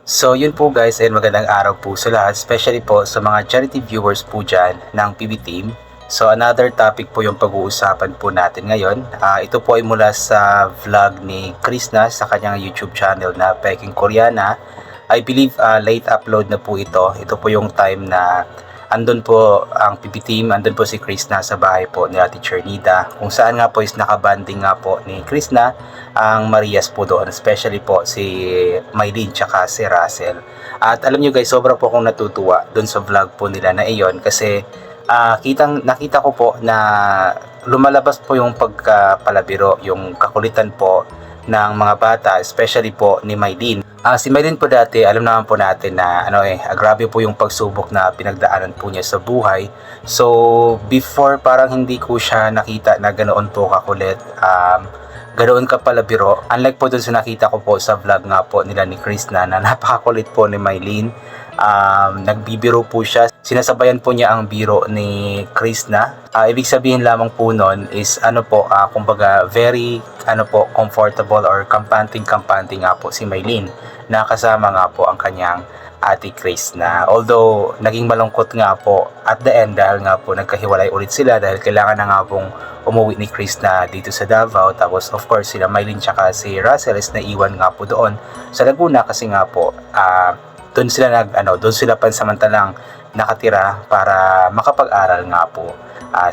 So yun po guys, and magandang araw po sa lahat, especially po sa mga charity viewers po dyan ng PB Team. So another topic po yung pag-uusapan po natin ngayon. Ito po ay mula sa vlog ni Krishna sa kanyang YouTube channel na Peking Koreana. I believe late upload na po ito. Ito po yung time na andun po ang PB Team, andun po si Krishna sa bahay po ni Teacher Nida, kung saan nga po is nakabanding nga po ni Krishna ang Marias po doon, especially po si Maylene tsaka si Russell. At alam nyo guys, sobra po akong natutuwa doon sa vlog po nila na iyon kasi nakita ko po na lumalabas po yung pagkapalabiro, yung kakulitan po ng mga bata, especially po ni Maylene. Si Maylene po dati, alam naman po natin na grabe po yung pagsubok na pinagdaanan po niya sa buhay. So before, parang hindi ko siya nakita na ganoon po kakulit, ganoon ka pala biro. Unlike po dun sa nakita ko po sa vlog nga po nila ni Krishna na napakakulit po ni Maylene. Nagbibiro po siya, sinasabayan po niya ang biro ni Krishna. Ibig sabihin lamang po nun is kumbaga very comfortable or kampante nga po si Maylene na kasama nga po ang kanyang ate Krishna. Although naging malungkot nga po at the end dahil nga po nagkahiwalay ulit sila dahil kailangan na nga pong umuwi ni Krishna dito sa Davao. Tapos of course sila Maylene tsaka si Russell is naiwan nga po doon sa Laguna kasi nga po doon sila pansamantalang nakatira para makapag-aral nga po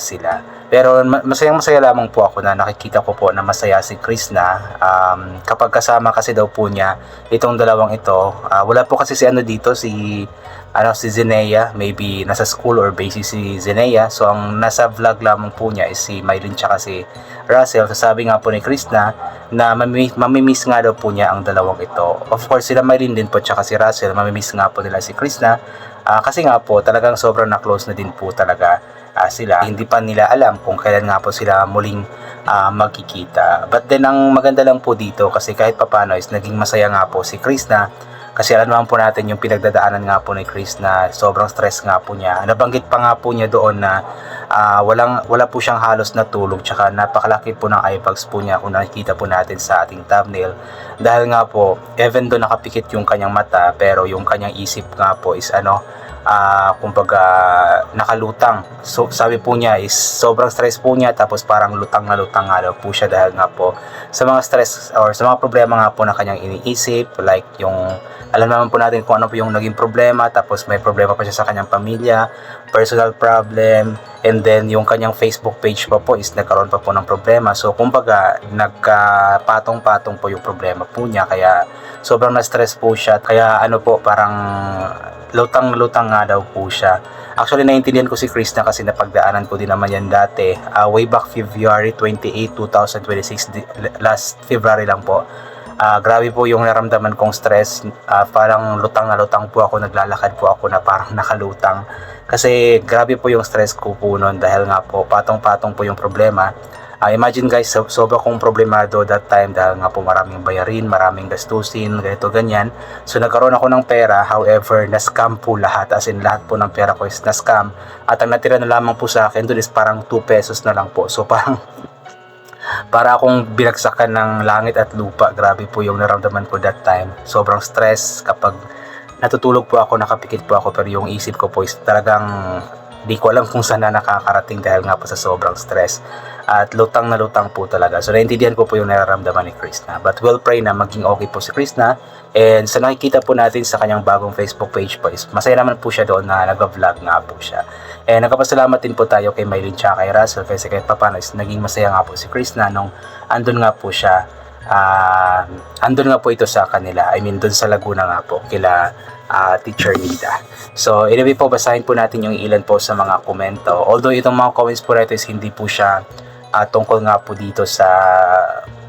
sila. Pero masayang-masaya lamang po ako na nakikita ko po na masaya si Krishna kapag kasama kasi daw po niya itong dalawang ito. Wala po kasi si si Zenea, maybe nasa school or basis si Zenea. So ang nasa vlog lamang po niya is si Maylene tsaka si Russell. Sabi nga po ni Krishna na mamimiss nga daw po niya ang dalawang ito. Of course sila Maylene din po tsaka si Russell, mamimiss nga po nila si Krishna kasi nga po talagang sobrang na close na din po talaga sila. Hindi pa nila alam kung kailan nga po sila muling magkikita. But then ang maganda lang po dito kasi kahit papano is naging masaya nga po si Krishna kasi alam naman po natin yung pinagdadaanan nga po ni Krishna, sobrang stress nga po niya. Nabanggit pa nga po niya doon na wala po siyang halos na tulog tsaka napakalaki po ng eye bags po niya kung nakikita po natin sa ating thumbnail. Dahil nga po, even though nakapikit yung kanyang mata pero yung kanyang isip nga po is kumbaga nakalutang. So sabi po niya is sobrang stress po niya tapos parang lutang na lutang nga daw po siya dahil nga po sa mga stress or sa mga problema nga po na kanyang iniisip, like yung alam naman po natin kung ano po yung naging problema, tapos may problema pa siya sa kanyang pamilya, personal problem, and then yung kanyang Facebook page pa po is nagkaroon pa po ng problema. So kumbaga nagkapatong-patong po yung problema po niya kaya sobrang na-stress po siya. Kaya parang lutang nga daw po siya. Actually naiintindihan ko si Krishna kasi napagdaanan ko din naman yan dati. Way back February 28, 2026, last February lang po. Grabe po yung naramdaman kong stress. Parang lutang na lutang po ako, naglalakad po ako na parang nakalutang. Kasi grabe po yung stress ko po noon dahil nga po patong-patong po yung problema. Imagine guys, sobra kong problemado that time dahil nga po maraming bayarin, maraming gastusin, ganito ganyan. So nagkaroon ako ng pera, however na-scam po lahat, as in lahat po ng pera ko is na-scam. At ang natira na lamang po sa akin doon is parang 2 pesos na lang po. So parang para akong binagsakan ng langit at lupa. Grabe po yung naramdaman ko that time. Sobrang stress kapag natutulog po ako, nakapikit po ako, pero yung isip ko po is talagang di ko alam kung saan na nakakarating dahil nga po sa sobrang stress. At lutang na lutang po talaga. So naintindihan ko po yung nararamdaman ni Krishna. But we'll pray na maging okay po si Krishna. And sa nakikita po natin sa kanyang bagong Facebook page po is masaya naman po siya doon na nag-vlog nga po siya. And nagpapasalamat din po tayo kay Maylene tsaka kay Russell kasi kahit papano is naging masaya nga po si Krishna nung andun nga po siya. Andun nga po ito sa kanila. I mean doon sa Laguna nga po kila Teacher Nida. So anyway po, basahin po natin yung ilan po sa mga komento. Although itong mga comments po natin is hindi po siya tungkol nga po dito sa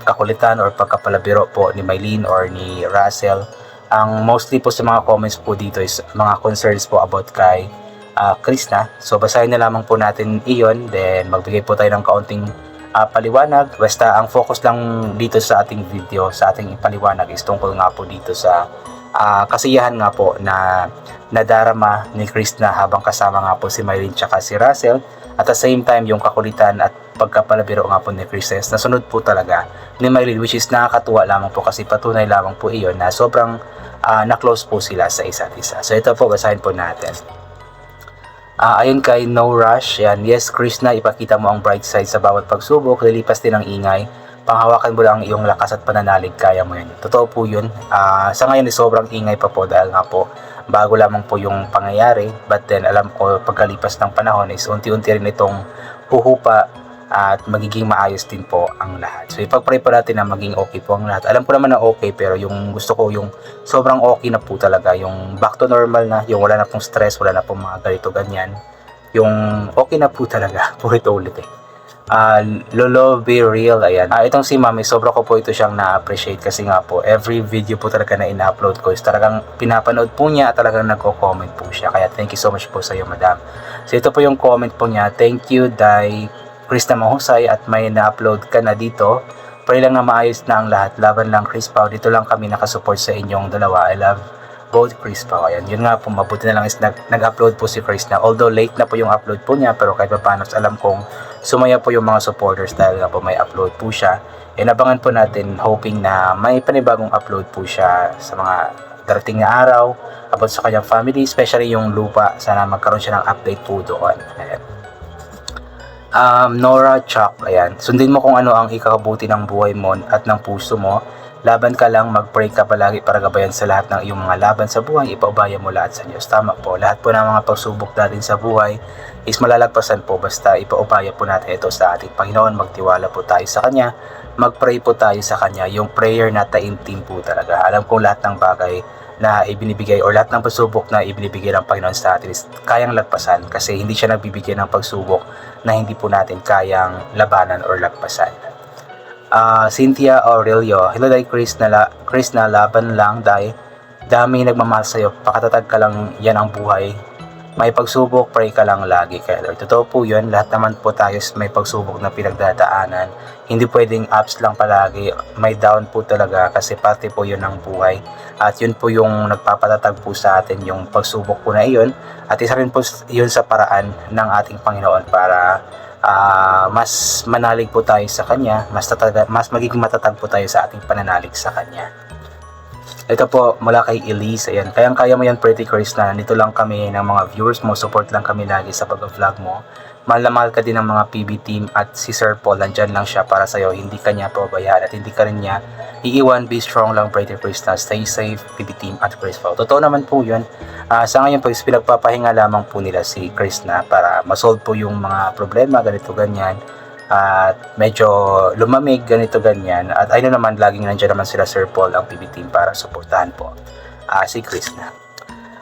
kakulitan or pagkapalabiro po ni Maylene or ni Russell. Ang mostly po sa mga comments po dito is mga concerns po about kay Krishna. So basahin na lamang po natin iyon, then magbigay po tayo ng kaunting paliwanag. Basta ang focus lang dito sa ating video, sa ating paliwanag is tungkol nga po dito sa kasiyahan nga po na nadarama ni Krishna habang kasama nga po si Maylene tsaka si Russell. At the same time yung kakulitan at pagkapalabiro nga po ni Chris is nasunod po talaga ni Mylene, which is nakakatuwa lamang po kasi patunay lamang po iyon na sobrang na-close po sila sa isa't isa. So ito po, basahin po natin. Ayon kay No Rush, yan, yes Krishna, ipakita mo ang bright side sa bawat pagsubok, lilipas din ang ingay, panghawakan mo lang iyong lakas at pananalig, kaya mo yan. Totoo po yun. Sa ngayon sobrang ingay pa po dahil nga po bago lamang po yung pangyayari, but then alam ko pagkalipas ng panahon is unti-unti rin itong huhupa at magiging maayos din po ang lahat. So ipag-pray po natin na maging okay po ang lahat. Alam ko naman na okay, pero yung gusto ko yung sobrang okay na po talaga, yung back to normal na, yung wala na pong stress, wala na pong mga ganito ganyan, yung okay na po talaga. Puro ulit eh. Lolo Be Real, ayan. Itong si Mami, sobra ko po ito siyang na-appreciate kasi nga po, every video po talaga na ina-upload ko is talagang pinapanood po niya at talagang nagko-comment po siya. Kaya thank you so much po sa iyo, Madam. So ito po yung comment po niya. Thank you, Dai Krishna Mahusay, at may na-upload ka na dito. Pray lang na maayos na ang lahat. Laban lang, Chris Pao. Dito lang kami nakasupport sa inyong dalawa. I love both Chris Pao. Ayan, yun nga po, mabuti na lang is nag-upload po si Chris na. Although late na po yung upload po niya, pero kahit pa paano alam kong sumaya po yung mga supporters dahil nga po may upload po siya. E nabangan po natin, hoping na may panibagong upload po siya sa mga darating na araw about sa kanyang family, especially yung lupa. Sana magkaroon siya ng update po doon. Ayan. Nora Chuck, ayan. Sundin mo kung ano ang ikakabuti ng buhay mo at ng puso mo. Laban ka lang, mag-pray ka palagi para gabayan sa lahat ng iyong mga laban sa buhay. Ipaubaya mo lahat sa Diyos. Tama po. Lahat po ng mga pagsubok natin sa buhay is malalagpasan po basta ipaubaya po natin ito sa ating Panginoon. Magtiwala po tayo sa Kanya. Mag-pray po tayo sa Kanya. Yung prayer na taimtim po talaga. Alam kong lahat ng bagay na ibinibigay or lahat ng pagsubok na ibinibigay ng Panginoon sa atin is kayang lagpasan kasi hindi siya nagbibigay ng pagsubok na hindi po natin kayang labanan or lagpasan. Cynthia Aurelio, hello Day Chris na laban lang Day, dami nagmamahal sa'yo, pakatatag ka lang, yan ang buhay, may pagsubok, pray ka lang lagi kay Lord. Totoo po yun, lahat naman po tayo may pagsubok na pinagdadaanan, hindi pwedeng ups lang palagi, may down po talaga kasi parte po yun ng buhay at yun po yung nagpapatatag po sa atin, yung pagsubok po na iyon, at isa rin po yun sa paraan ng ating Panginoon para mas manalig po tayo sa Kanya, mas magiging matatag po tayo sa ating pananalig sa Kanya. Ito po mula kay Elise, ayan, kayang-kaya mo yan Pretty Chris na, nito lang kami ng mga viewers mo, support lang kami lagi sa pag-vlog mo, mahal na mahal ka din ng mga PB team at si Sir Paul, nandyan lang siya para sa'yo, hindi ka niya pabayaan at hindi ka rin niya iiwan. Be strong lang Pretty Chris na, stay safe PB team at Chris Paul. Totoo naman po yun. Sa ngayon po is pinagpapahinga lamang po nila si Chris na para masolve po yung mga problema, ganito ganyan, at medyo lumamig, ganito ganyan, at ayun naman laging nandiyan naman sila Sir Paul ang PB team para suportahan po si Chris na.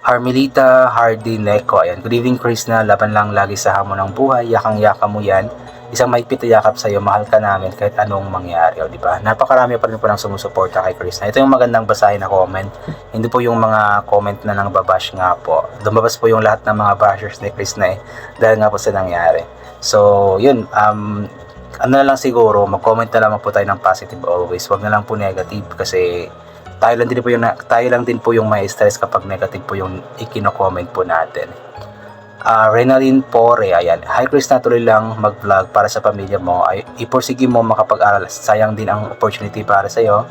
Harmelita Hardy Neko, ayan, good evening Chris na, laban lang lagi sa hamon ng buhay, yakang-yaka mo yan, isang mahigpit na yakap sa iyo, mahal ka namin kahit anong mangyari, o di ba? Napakarami pa rin po ng sumusuporta kay Chris na. Ito yung magandang basahin na comment, hindi po yung mga comment na nang babash nga po. Lumabas po yung lahat ng mga bashers ni Chris na dahil nga po sa nangyari. So, yun, ano na lang siguro, mag-comment na lang po tayo ng positive always. Wag na lang po negative kasi tayo lang din po yung may stress kapag negative po yung ikino-comment po natin. Renaline Pore, ayan, hi Chris, natuloy lang mag-vlog para sa pamilya mo, ay iporsige mo makapag-aral, sayang din ang opportunity para sa'yo,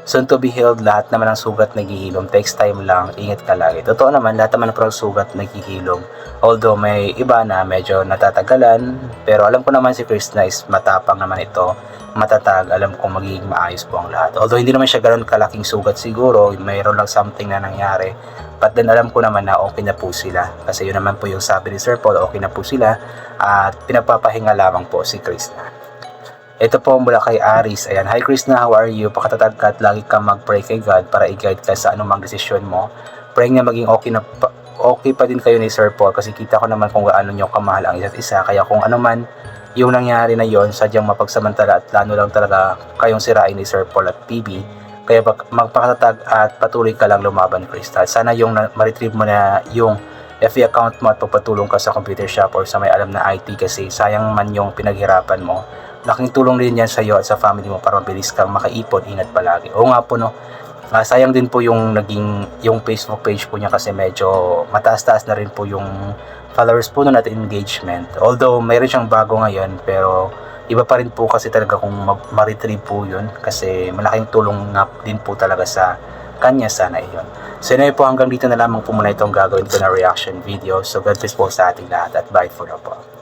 soon to be healed, lahat naman ng sugat naghihilom, takes time lang, ingat ka lagi. Totoo naman, lahat naman ng sugat naghihilom, although may iba na medyo natatagalan, pero alam ko naman si Chris na is matapang naman ito, matatag, alam kong magiging maayos po ang lahat. Although hindi naman siya ganoon kalaking sugat siguro, mayroon lang something na nangyari, but then alam ko naman na okay na po sila, kasi yun naman po yung sabi ni Sir Paul, okay na po sila, at pinagpapahinga lamang po si Chris na. Ito po mula kay Aris, ayan, hi Chris na, how are you? Pakatatag ka at lagi ka mag-pray kay God para i-guide ka sa anumang desisyon mo. Praying na maging okay pa din kayo ni Sir Paul kasi kita ko naman kung gaano nyo kamahal ang isa't isa, kaya kung ano man yung nangyari na yon, sadyang mapagsamantala at plano lang talaga kayong sirain ni Sir Paul at PB, kaya magpakatatag at patuloy ka lang lumaban Crystal. Sana yung ma-retrieve mo na yung FB account mo at pagpatulong ka sa computer shop or sa may alam na IT kasi sayang man yung pinaghirapan mo. Laking tulong din yan sa iyo at sa family mo para mabilis kang makaipon, ingat palagi. Oo nga po no, sayang din po yung yung Facebook page po niya kasi medyo mataas-taas na rin po yung followers po nun at engagement. Although mayroon siyang bago ngayon pero iba pa rin po kasi talaga kung ma-retrieve po yun, kasi malaking tulong nga din po talaga sa kanya sana iyon. So anyway po, hanggang dito na lamang po muna itong gagawin ko na reaction video. So God bless po sa ating lahat at bye for now po.